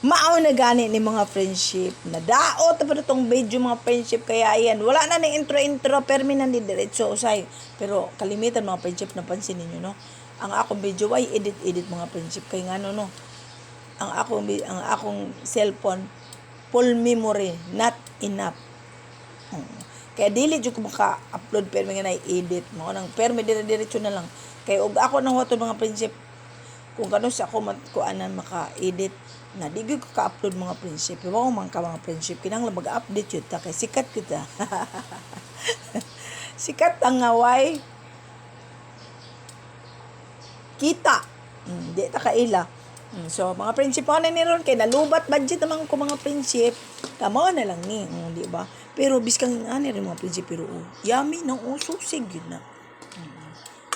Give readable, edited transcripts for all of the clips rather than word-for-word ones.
Mao na gani ni mga friendship na daot pa itong video mga friendship kaya ayan wala na ni intro permi na ni diretso usay pero kalimitan mga friendship na pansin ninyo no ang akong video ay edit mga friendship kay ngano no ang akong cellphone full memory not enough. Kaya dili jud ko maka-upload permi nga na-edit mo nang permi diretso na lang kay og ako nang wato mga friendship kung kano sa ako kuanan maka-edit na di gyud ko ka-upload mga friendship. Wa ko man ka mga friendship kinahanglan mag-update jud ta kay sikat kita. Sikat ang ngaway kita. Di ta kaila. So mga friendship ko na ni ron kay nalubat budget naman ko mga friendship. Kamo na lang ni, di ba? Pero biskang ani rin mga friendship pero yummy nang susig yun na.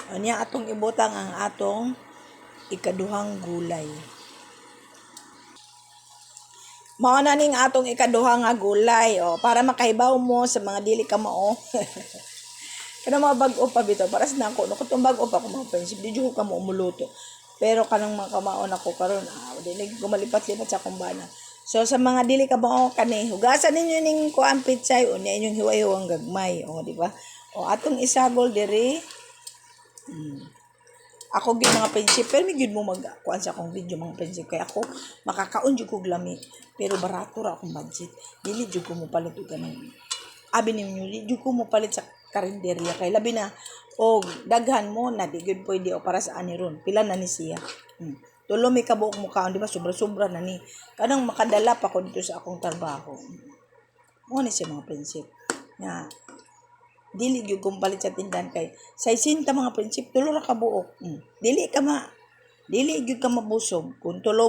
Anya atong ibutang ang atong ikaduhang gulay. Mao na ning atong ikaduha nga gulay para makahibaw mo sa mga dili ka mao. Kana mga bag-o pa bitaw para sa nako no kutong bag-o pa ko mga friendship di jud ko ka mo umuluto. Pero kanang mga kamaon ako karon dili gumalipat-lipat sa kumbana. So sa mga dili ka mao kani hugasan ninyo ning kuan pitsay unya inyong hiwa-hiwang gagmay di ba? Atong isagol diri. Ako gyud mga friendship pero may gyud mo magkuan sa akong video mga friendship kay ako makakaon jud ko lami pero barato ra akong budget dili jud ko mo palit og kanang abi ninyo dili jud ko mo palit sa karinderya kay labi na daghan mo na di gyud pwede para sa ani ron pila na ni siya tulo may kabuok mo kaon di ba sobra na ni kanang makadala pa ko dito sa akong trabaho mo ni siya mga friendship nga dili gyud kong palit sa tindahan kay sa isinta mga prinsip tulo ra ka buok dili gyud ka mabusog kung tulo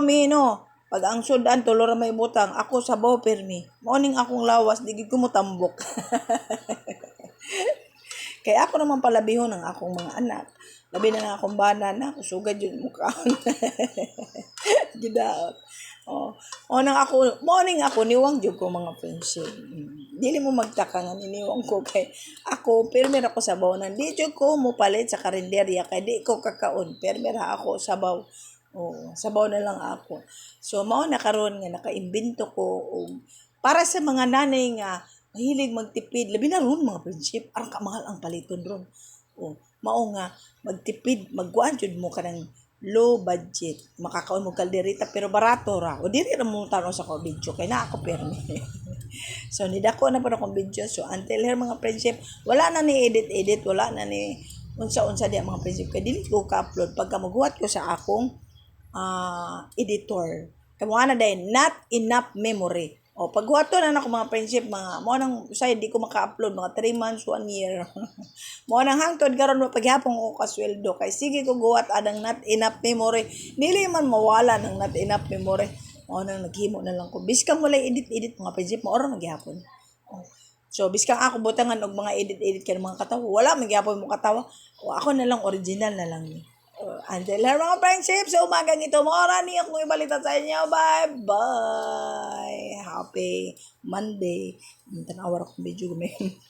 mino pag ang sudan tulo ra may butang ako sabaw permi morning akong lawas di gyud ko mo tambok. Kay ako naman palabihon ng akong mga anak labi na akong bana na ako sugad yun mukha. Gidaot. Morning ako niwang jud ko mga friendship. Dili mo magtaka nga niniwang ko kay ako permi ra ko sabaw nan di jud ko mo palit sa karinderya kay di ko kakaon permi ra ako sabaw. Sabaw na lang ako. So mao na karon nga nakaimbento ko para sa mga nanay nga mahilig magtipid labi na ron mga friendship aron kamahal ang paliton ron. Mao nga magtipid magkuan jud mo kanang low budget makakaon mo kalderita pero barato ra diri ra mo tanong sa ko video kay na ako permi. So nidako na pa akong video so until here mga friendship wala na ni edit wala na ni unsa di mga friendship kay dili ko ka-upload pagka maghuwat ko sa akong editor kamo ana day not enough memory paghuwato na ako mga friendship mga mo nang usay di ko maka-upload mga 3 months 1 year. Mo nang hangtod karon paghapon ko kasweldo kay sige ko guwat adang not enough memory dili man mawala ng not enough memory mo nang naghimo na lang ko biskang wala edit mga friendship mo oro magyapon. So biskang ako butangan og mga edit kay mga katawa wala magyapon mo katawa ako na lang original na lang ni. Until her mga friendship sa umagang ito mora ni akong ibalita sa inyo bye happy Monday tanawar akong video gumin.